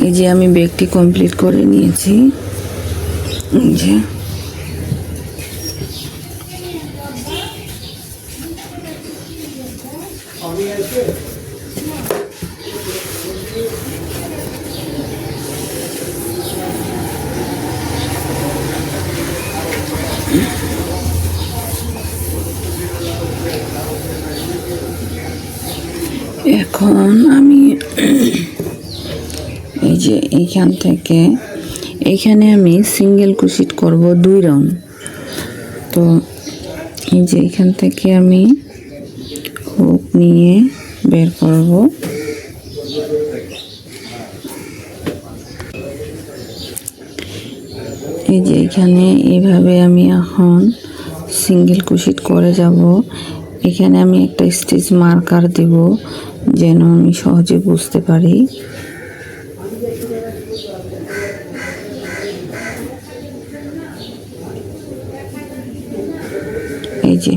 এই যে আমি ব্যাগটি কমপ্লিট করে নিয়েছি। এই যে এখন আমি এই যে এইখান থেকে এইখানে আমি সিঙ্গেল ক্রোশেট করব 2 রাউন্ড। তো এই যে এখান থেকে আমি হুক নিয়ে বের করব। এই যে এখানে এইভাবে আমি এখন সিঙ্গেল ক্রোশেট করে যাব। এখানে আমি একটা স্টিচ মার্কার দেব যেন আমি সহজে বুঝতে পারি। এই যে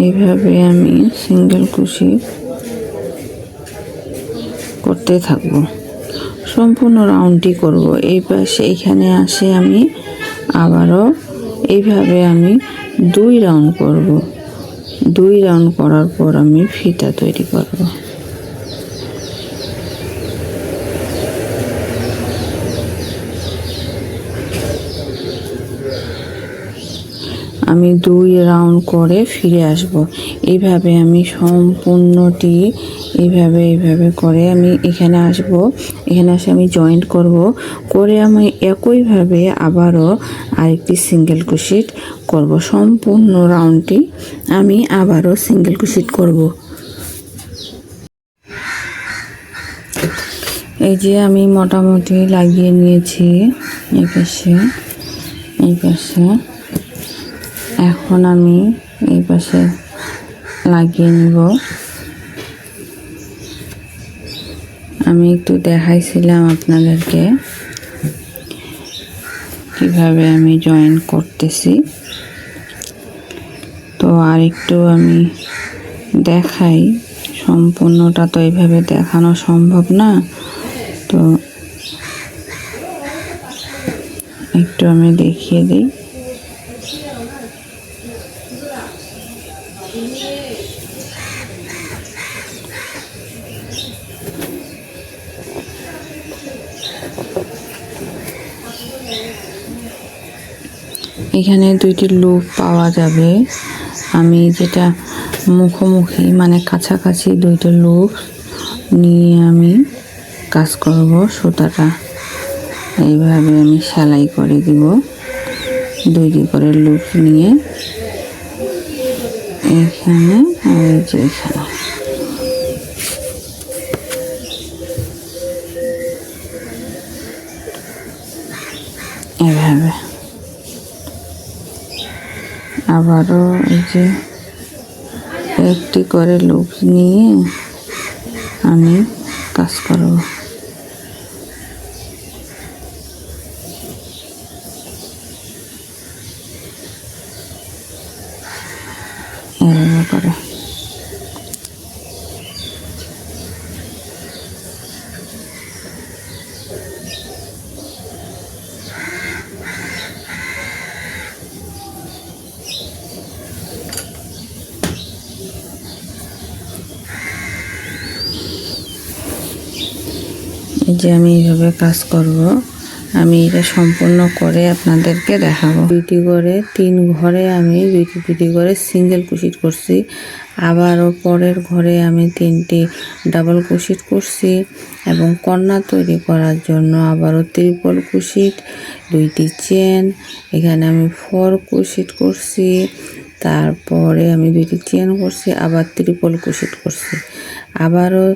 এইভাবে আমি সিঙ্গেল ক্রোশেট করতে থাকব, সম্পূর্ণ রাউন্ডটি করব। এই পাশে এখানে আসে আমি আবারও এইভাবে আমি 2 রাউন্ড করব। 2 রাউন্ড করার পর আমি ফিতা তৈরি করব। আমি 2 রাউন্ড করে ফিরে আসব। এইভাবে আমি সম্পূর্ণটি এইভাবে করে আমি এখানে আসব। এখানে এসে আমি জয়েন্ট করব, করে আমি একইভাবে আবারও আরেকটি সিঙ্গেল ক্রোশেট করব। সম্পূর্ণ রাউন্ডটি আমি আবারও সিঙ্গেল ক্রোশেট করব। এই যে আমি মোটামুটি লাগিয়ে নিয়েছি এই পাশে। এখন আমি এই পাশে লাগিয়ে নিব। আমি একটু দেখাইছিলাম আপনাদেরকে কিভাবে আমি জয়েন করতেছি। তো আর একটু আমি দেখাই, সম্পূর্ণটা তো এইভাবে দেখানো সম্ভব না, তো একটু আমি দেখিয়ে দিই। এখানে 2টি লুপ পাওয়া যাবে। আমি যেটা মুখোমুখি মানে কাছাকাছি 2টা লুপ নিয়ে আমি কাজ করব। সুতাটা এইভাবে আমি সেলাই করে দিব, 2টি করে লুপ নিয়ে এখানে আর এই যে এখানে। এভাবে আবারও এই যে একটি করে লুপ নিয়ে আমি কাজ করব। এভাবে করে এই যে আমি এইভাবে কাজ করব। আমি এটা সম্পূর্ণ করে আপনাদেরকে দেখাবো। 2টি করে 3 ঘরে আমি 2টি করে সিঙ্গেল ক্রোশেট করছি। আবারও পরের ঘরে আমি 3টি ডাবল ক্রোশেট করছি এবং কর্নার তৈরি করার জন্য আবারও ট্রিপল ক্রোশেট, 2টি চেন, এখানে আমি 4 ক্রোশেট করছি। তারপরে আমি 2টি চেন করছি, আবার ট্রিপল ক্রোশেট করছি। আবারও